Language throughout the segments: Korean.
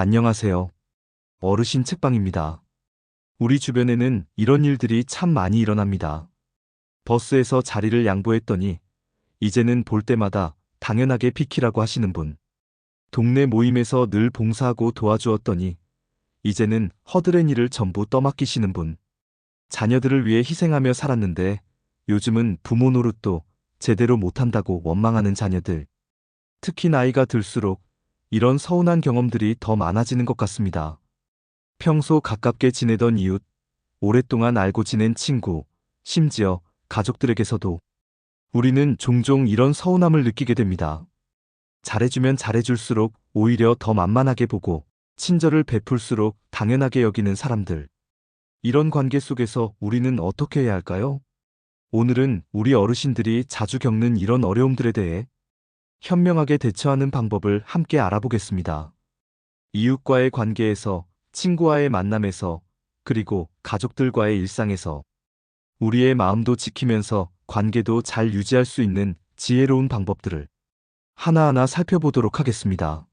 안녕하세요. 어르신 책방입니다. 우리 주변에는 이런 일들이 참 많이 일어납니다. 버스에서 자리를 양보했더니 이제는 볼 때마다 당연하게 비키라고 하시는 분. 동네 모임에서 늘 봉사하고 도와주었더니 이제는 허드렛 일을 전부 떠맡기시는 분. 자녀들을 위해 희생하며 살았는데 요즘은 부모 노릇도 제대로 못한다고 원망하는 자녀들. 특히 나이가 들수록 이런 서운한 경험들이 더 많아지는 것 같습니다. 평소 가깝게 지내던 이웃, 오랫동안 알고 지낸 친구, 심지어 가족들에게서도 우리는 종종 이런 서운함을 느끼게 됩니다. 잘해주면 잘해줄수록 오히려 더 만만하게 보고 친절을 베풀수록 당연하게 여기는 사람들. 이런 관계 속에서 우리는 어떻게 해야 할까요? 오늘은 우리 어르신들이 자주 겪는 이런 어려움들에 대해 현명하게 대처하는 방법을 함께 알아보겠습니다. 이웃과의 관계에서, 친구와의 만남에서, 그리고 가족들과의 일상에서 우리의 마음도 지키면서 관계도 잘 유지할 수 있는 지혜로운 방법들을 하나하나 살펴보도록 하겠습니다.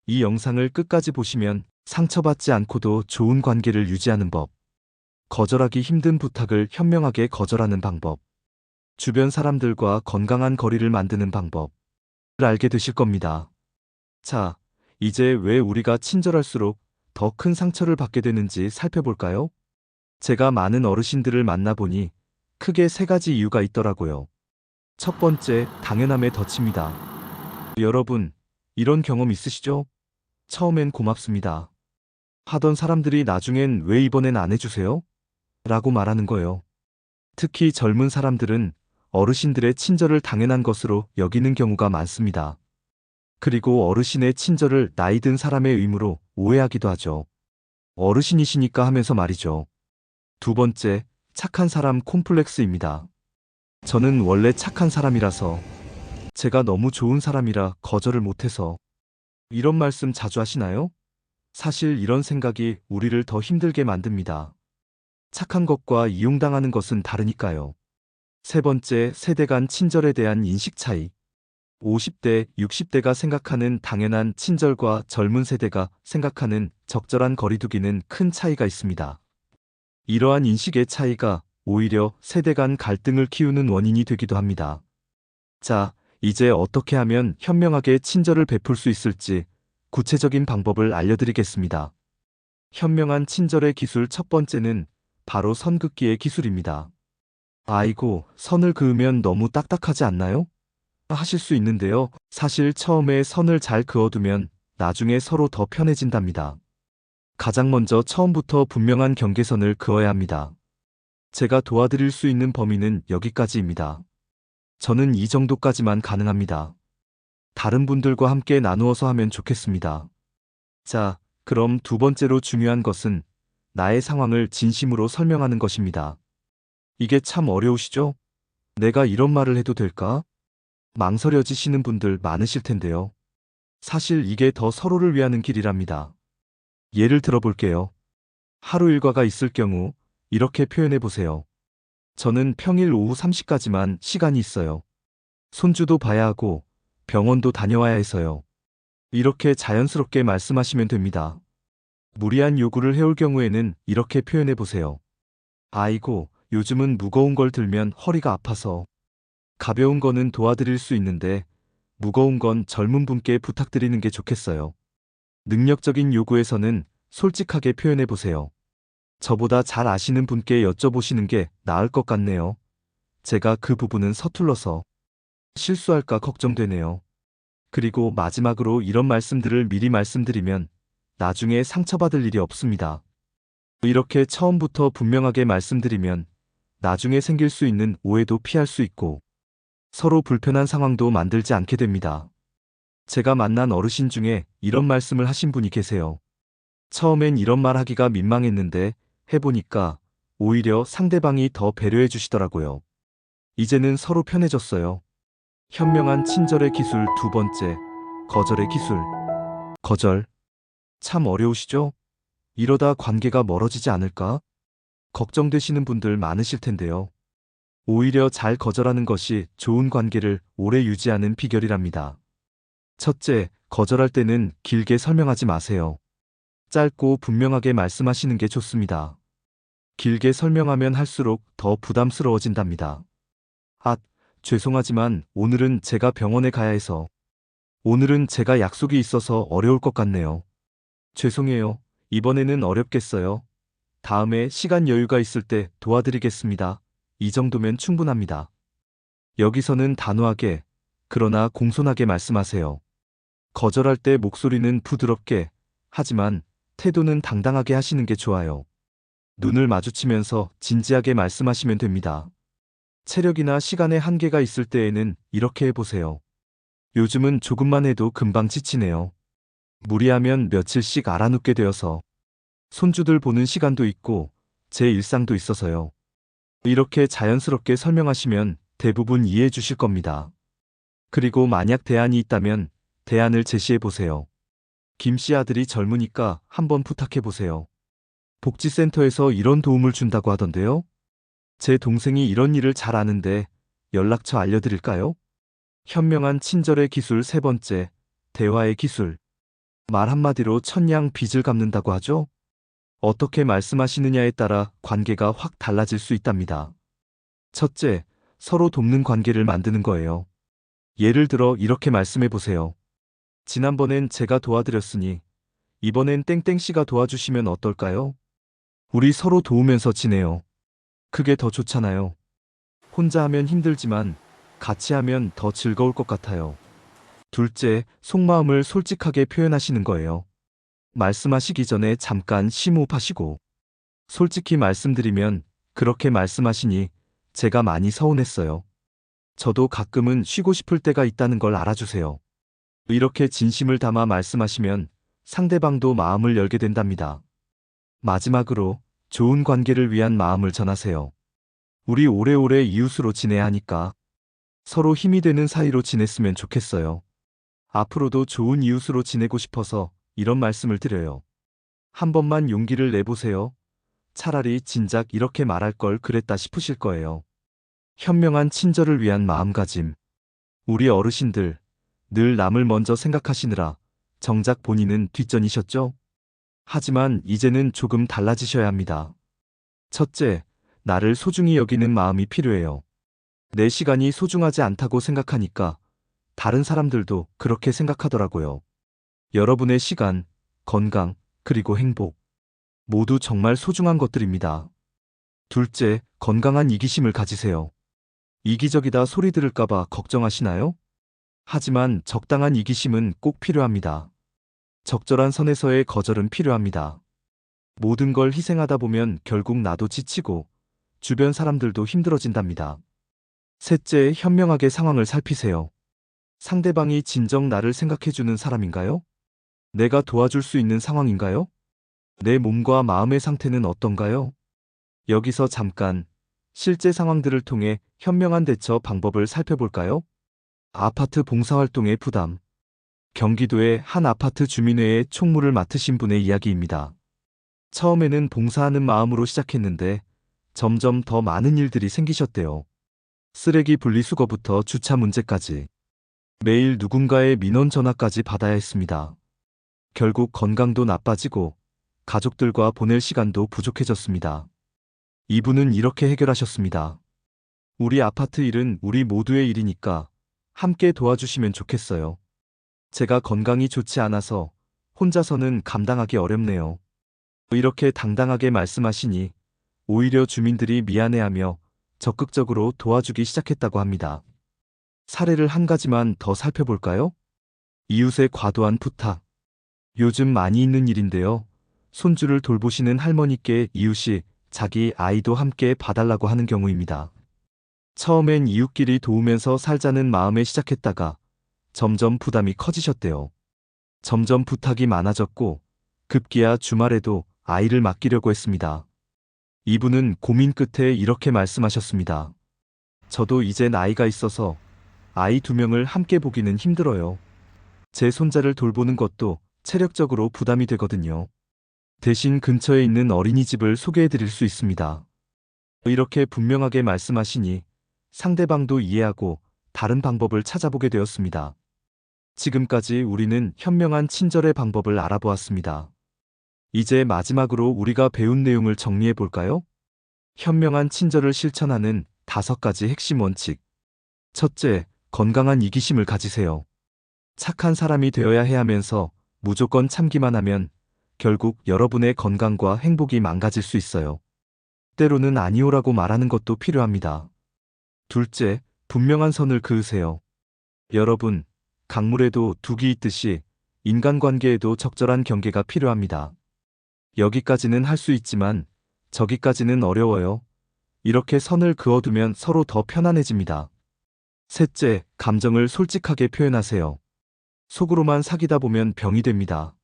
이 영상을 끝까지 보시면 상처받지 않고도 좋은 관계를 유지하는 법, 거절하기 힘든 부탁을 현명하게 거절하는 방법, 주변 사람들과 건강한 거리를 만드는 방법을 알게 되실 겁니다. 자, 이제 왜 우리가 친절할수록 더 큰 상처를 받게 되는지 살펴볼까요? 제가 많은 어르신들을 만나보니 크게 세 가지 이유가 있더라고요. 첫 번째, 당연함에 덧칩니다. 여러분, 이런 경험 있으시죠? 처음엔 고맙습니다 하던 사람들이 나중엔 왜 이번엔 안 해주세요? 라고 말하는 거예요. 특히 젊은 사람들은 어르신들의 친절을 당연한 것으로 여기는 경우가 많습니다. 그리고 어르신의 친절을 나이 든 사람의 의무로 오해하기도 하죠. 어르신이시니까 하면서 말이죠. 두 번째, 착한 사람 콤플렉스입니다. 저는 원래 착한 사람이라서, 제가 너무 좋은 사람이라 거절을 못해서. 이런 말씀 자주 하시나요? 사실 이런 생각이 우리를 더 힘들게 만듭니다. 착한 것과 이용당하는 것은 다르니까요. 세 번째, 세대 간 친절에 대한 인식 차이. 50대, 60대가 생각하는 당연한 친절과 젊은 세대가 생각하는 적절한 거리두기는 큰 차이가 있습니다. 이러한 인식의 차이가 오히려 세대 간 갈등을 키우는 원인이 되기도 합니다. 자, 이제 어떻게 하면 현명하게 친절을 베풀 수 있을지 구체적인 방법을 알려드리겠습니다. 현명한 친절의 기술 첫 번째는 바로 선 긋기의 기술입니다. 아이고, 선을 그으면 너무 딱딱하지 않나요? 하실 수 있는데요. 사실 처음에 선을 잘 그어두면 나중에 서로 더 편해진답니다. 가장 먼저 처음부터 분명한 경계선을 그어야 합니다. 제가 도와드릴 수 있는 범위는 여기까지입니다. 저는 이 정도까지만 가능합니다. 다른 분들과 함께 나누어서 하면 좋겠습니다. 자, 그럼 두 번째로 중요한 것은 나의 상황을 진심으로 설명하는 것입니다. 이게 참 어려우시죠? 내가 이런 말을 해도 될까? 망설여지시는 분들 많으실 텐데요. 사실 이게 더 서로를 위하는 길이랍니다. 예를 들어볼게요. 하루 일과가 있을 경우 이렇게 표현해 보세요. 저는 평일 오후 3시까지만 시간이 있어요. 손주도 봐야 하고 병원도 다녀와야 해서요. 이렇게 자연스럽게 말씀하시면 됩니다. 무리한 요구를 해올 경우에는 이렇게 표현해 보세요. 아이고, 요즘은 무거운 걸 들면 허리가 아파서. 가벼운 거는 도와드릴 수 있는데 무거운 건 젊은 분께 부탁드리는 게 좋겠어요. 능력적인 요구에서는 솔직하게 표현해 보세요. 저보다 잘 아시는 분께 여쭤보시는 게 나을 것 같네요. 제가 그 부분은 서툴러서 실수할까 걱정되네요. 그리고 마지막으로 이런 말씀들을 미리 말씀드리면 나중에 상처받을 일이 없습니다. 이렇게 처음부터 분명하게 말씀드리면 나중에 생길 수 있는 오해도 피할 수 있고 서로 불편한 상황도 만들지 않게 됩니다. 제가 만난 어르신 중에 이런 말씀을 하신 분이 계세요. 처음엔 이런 말 하기가 민망했는데 해보니까 오히려 상대방이 더 배려해 주시더라고요. 이제는 서로 편해졌어요. 현명한 친절의 기술 두 번째, 거절의 기술. 거절. 참 어려우시죠? 이러다 관계가 멀어지지 않을까? 걱정되시는 분들 많으실 텐데요. 오히려 잘 거절하는 것이 좋은 관계를 오래 유지하는 비결이랍니다. 첫째, 거절할 때는 길게 설명하지 마세요. 짧고 분명하게 말씀하시는 게 좋습니다. 길게 설명하면 할수록 더 부담스러워진답니다. 아, 죄송하지만 오늘은 제가 병원에 가야 해서. 오늘은 제가 약속이 있어서 어려울 것 같네요. 죄송해요. 이번에는 어렵겠어요. 다음에 시간 여유가 있을 때 도와드리겠습니다. 이 정도면 충분합니다. 여기서는 단호하게, 그러나 공손하게 말씀하세요. 거절할 때 목소리는 부드럽게, 하지만 태도는 당당하게 하시는 게 좋아요. 눈을 마주치면서 진지하게 말씀하시면 됩니다. 체력이나 시간의 한계가 있을 때에는 이렇게 해보세요. 요즘은 조금만 해도 금방 지치네요. 무리하면 며칠씩 알아눕게 되어서 손주들 보는 시간도 있고 제 일상도 있어서요. 이렇게 자연스럽게 설명하시면 대부분 이해해 주실 겁니다. 그리고 만약 대안이 있다면 대안을 제시해 보세요. 김 씨 아들이 젊으니까 한번 부탁해 보세요. 복지센터에서 이런 도움을 준다고 하던데요. 제 동생이 이런 일을 잘 아는데 연락처 알려드릴까요? 현명한 친절의 기술 세 번째, 대화의 기술. 말 한마디로 천냥 빚을 갚는다고 하죠? 어떻게 말씀하시느냐에 따라 관계가 확 달라질 수 있답니다. 첫째, 서로 돕는 관계를 만드는 거예요. 예를 들어 이렇게 말씀해 보세요. 지난번엔 제가 도와드렸으니 이번엔 땡땡씨가 도와주시면 어떨까요? 우리 서로 도우면서 지내요. 그게 더 좋잖아요. 혼자 하면 힘들지만 같이 하면 더 즐거울 것 같아요. 둘째, 속마음을 솔직하게 표현하시는 거예요. 말씀하시기 전에 잠깐 심호흡하시고, 솔직히 말씀드리면 그렇게 말씀하시니 제가 많이 서운했어요. 저도 가끔은 쉬고 싶을 때가 있다는 걸 알아주세요. 이렇게 진심을 담아 말씀하시면 상대방도 마음을 열게 된답니다. 마지막으로 좋은 관계를 위한 마음을 전하세요. 우리 오래오래 이웃으로 지내야 하니까 서로 힘이 되는 사이로 지냈으면 좋겠어요. 앞으로도 좋은 이웃으로 지내고 싶어서 이런 말씀을 드려요. 한 번만 용기를 내보세요. 차라리 진작 이렇게 말할 걸 그랬다 싶으실 거예요. 현명한 친절을 위한 마음가짐. 우리 어르신들, 늘 남을 먼저 생각하시느라 정작 본인은 뒷전이셨죠? 하지만 이제는 조금 달라지셔야 합니다. 첫째, 나를 소중히 여기는 마음이 필요해요. 내 시간이 소중하지 않다고 생각하니까 다른 사람들도 그렇게 생각하더라고요. 여러분의 시간, 건강, 그리고 행복. 모두 정말 소중한 것들입니다. 둘째, 건강한 이기심을 가지세요. 이기적이다 소리 들을까봐 걱정하시나요? 하지만 적당한 이기심은 꼭 필요합니다. 적절한 선에서의 거절은 필요합니다. 모든 걸 희생하다 보면 결국 나도 지치고 주변 사람들도 힘들어진답니다. 셋째, 현명하게 상황을 살피세요. 상대방이 진정 나를 생각해주는 사람인가요? 내가 도와줄 수 있는 상황인가요? 내 몸과 마음의 상태는 어떤가요? 여기서 잠깐 실제 상황들을 통해 현명한 대처 방법을 살펴볼까요? 아파트 봉사활동의 부담. 경기도의 한 아파트 주민회의 총무를 맡으신 분의 이야기입니다. 처음에는 봉사하는 마음으로 시작했는데 점점 더 많은 일들이 생기셨대요. 쓰레기 분리수거부터 주차 문제까지. 매일 누군가의 민원 전화까지 받아야 했습니다. 결국 건강도 나빠지고 가족들과 보낼 시간도 부족해졌습니다. 이분은 이렇게 해결하셨습니다. 우리 아파트 일은 우리 모두의 일이니까 함께 도와주시면 좋겠어요. 제가 건강이 좋지 않아서 혼자서는 감당하기 어렵네요. 이렇게 당당하게 말씀하시니 오히려 주민들이 미안해하며 적극적으로 도와주기 시작했다고 합니다. 사례를 한 가지만 더 살펴볼까요? 이웃의 과도한 부탁. 요즘 많이 있는 일인데요. 손주를 돌보시는 할머니께 이웃이 자기 아이도 함께 봐달라고 하는 경우입니다. 처음엔 이웃끼리 도우면서 살자는 마음에 시작했다가 점점 부담이 커지셨대요. 점점 부탁이 많아졌고 급기야 주말에도 아이를 맡기려고 했습니다. 이분은 고민 끝에 이렇게 말씀하셨습니다. 저도 이제 나이가 있어서 아이 2명을 함께 보기는 힘들어요. 제 손자를 돌보는 것도 체력적으로 부담이 되거든요. 대신 근처에 있는 어린이집을 소개해 드릴 수 있습니다. 이렇게 분명하게 말씀하시니 상대방도 이해하고 다른 방법을 찾아보게 되었습니다. 지금까지 우리는 현명한 친절의 방법을 알아보았습니다. 이제 마지막으로 우리가 배운 내용을 정리해 볼까요? 현명한 친절을 실천하는 5가지 핵심 원칙. 첫째, 건강한 이기심을 가지세요. 착한 사람이 되어야 해 하면서 무조건 참기만 하면 결국 여러분의 건강과 행복이 망가질 수 있어요. 때로는 아니오라고 말하는 것도 필요합니다. 둘째, 분명한 선을 그으세요. 여러분, 강물에도 둑이 있듯이 인간관계에도 적절한 경계가 필요합니다. 여기까지는 할 수 있지만 저기까지는 어려워요. 이렇게 선을 그어두면 서로 더 편안해집니다. 셋째, 감정을 솔직하게 표현하세요. 속으로만 사귀다 보면 병이 됩니다.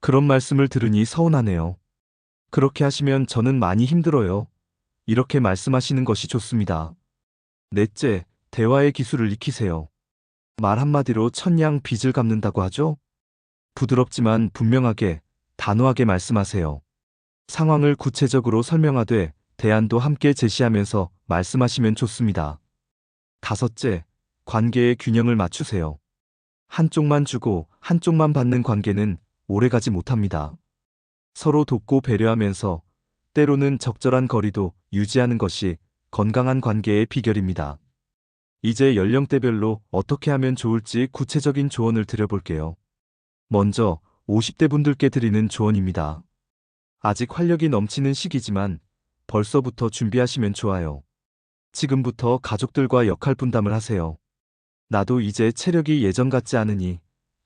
그런 말씀을 들으니 서운하네요. 그렇게 하시면 저는 많이 힘들어요. 이렇게 말씀하시는 것이 좋습니다. 넷째, 대화의 기술을 익히세요. 말 한마디로 천냥 빚을 갚는다고 하죠? 부드럽지만 분명하게, 단호하게 말씀하세요. 상황을 구체적으로 설명하되 대안도 함께 제시하면서 말씀하시면 좋습니다. 다섯째, 관계의 균형을 맞추세요. 한쪽만 주고 한쪽만 받는 관계는 오래가지 못합니다. 서로 돕고 배려하면서 때로는 적절한 거리도 유지하는 것이 건강한 관계의 비결입니다. 이제 연령대별로 어떻게 하면 좋을지 구체적인 조언을 드려볼게요. 먼저 50대 분들께 드리는 조언입니다. 아직 활력이 넘치는 시기지만 벌써부터 준비하시면 좋아요. 지금부터 가족들과 역할 분담을 하세요. 나도 이제 체력이 예전 같지 않으니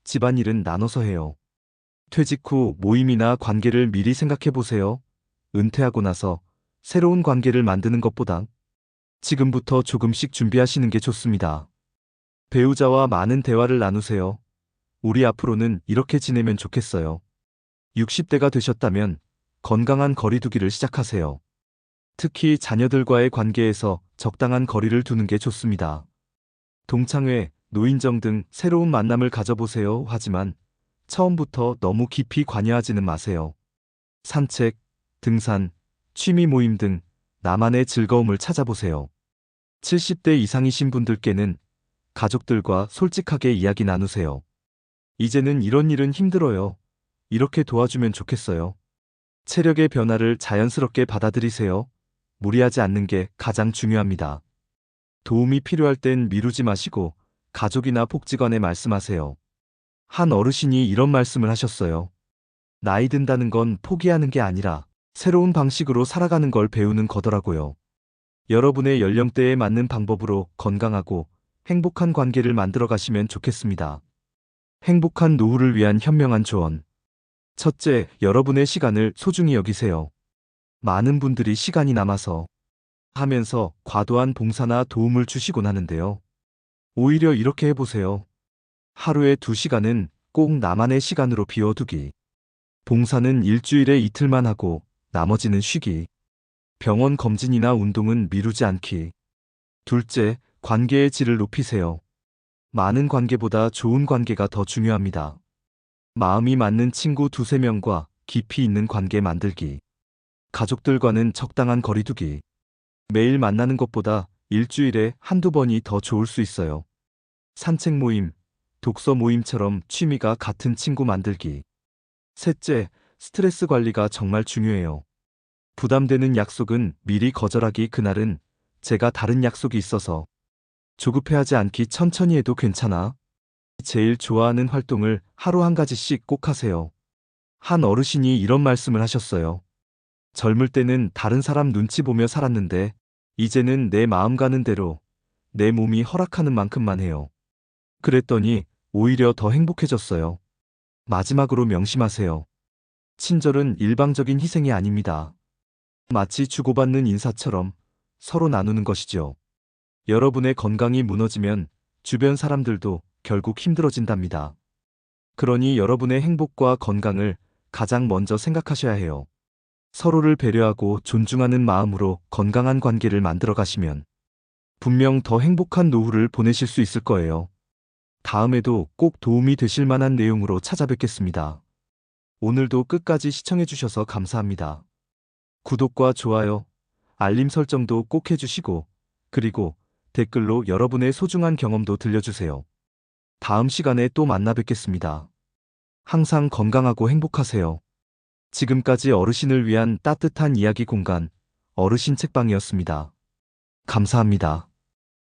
집안일은 나눠서 해요. 퇴직 후 모임이나 관계를 미리 생각해 보세요. 은퇴하고 나서 새로운 관계를 만드는 것보다 지금부터 조금씩 준비하시는 게 좋습니다. 배우자와 많은 대화를 나누세요. 우리 앞으로는 이렇게 지내면 좋겠어요. 60대가 되셨다면 건강한 거리두기를 시작하세요. 특히 자녀들과의 관계에서 적당한 거리를 두는 게 좋습니다. 동창회, 노인정 등 새로운 만남을 가져보세요. 하지만 처음부터 너무 깊이 관여하지는 마세요. 산책, 등산, 취미 모임 등 나만의 즐거움을 찾아보세요. 70대 이상이신 분들께는 가족들과 솔직하게 이야기 나누세요. 이제는 이런 일은 힘들어요. 이렇게 도와주면 좋겠어요. 체력의 변화를 자연스럽게 받아들이세요. 무리하지 않는 게 가장 중요합니다. 도움이 필요할 땐 미루지 마시고 가족이나 복지관에 말씀하세요. 한 어르신이 이런 말씀을 하셨어요. 나이 든다는 건 포기하는 게 아니라 새로운 방식으로 살아가는 걸 배우는 거더라고요. 여러분의 연령대에 맞는 방법으로 건강하고 행복한 관계를 만들어 가시면 좋겠습니다. 행복한 노후를 위한 현명한 조언. 첫째, 여러분의 시간을 소중히 여기세요. 많은 분들이 시간이 남아서 하면서 과도한 봉사나 도움을 주시곤 하는데요. 오히려 이렇게 해보세요. 하루에 2시간은 꼭 나만의 시간으로 비워두기. 봉사는 일주일에 이틀만 하고 나머지는 쉬기. 병원 검진이나 운동은 미루지 않기. 둘째, 관계의 질을 높이세요. 많은 관계보다 좋은 관계가 더 중요합니다. 마음이 맞는 친구 2~3명과 깊이 있는 관계 만들기. 가족들과는 적당한 거리 두기. 매일 만나는 것보다 일주일에 1~2번이 더 좋을 수 있어요. 산책 모임, 독서 모임처럼 취미가 같은 친구 만들기. 셋째, 스트레스 관리가 정말 중요해요. 부담되는 약속은 미리 거절하기. 그날은 제가 다른 약속이 있어서 조급해하지 않기. 천천히 해도 괜찮아. 제일 좋아하는 활동을 하루 1가지씩 꼭 하세요. 한 어르신이 이런 말씀을 하셨어요. 젊을 때는 다른 사람 눈치 보며 살았는데 이제는 내 마음 가는 대로 내 몸이 허락하는 만큼만 해요. 그랬더니 오히려 더 행복해졌어요. 마지막으로 명심하세요. 친절은 일방적인 희생이 아닙니다. 마치 주고받는 인사처럼 서로 나누는 것이죠. 여러분의 건강이 무너지면 주변 사람들도 결국 힘들어진답니다. 그러니 여러분의 행복과 건강을 가장 먼저 생각하셔야 해요. 서로를 배려하고 존중하는 마음으로 건강한 관계를 만들어 가시면 분명 더 행복한 노후를 보내실 수 있을 거예요. 다음에도 꼭 도움이 되실 만한 내용으로 찾아뵙겠습니다. 오늘도 끝까지 시청해 주셔서 감사합니다. 구독과 좋아요, 알림 설정도 꼭 해주시고 그리고 댓글로 여러분의 소중한 경험도 들려주세요. 다음 시간에 또 만나 뵙겠습니다. 항상 건강하고 행복하세요. 지금까지 어르신을 위한 따뜻한 이야기 공간, 어르신 책방이었습니다. 감사합니다.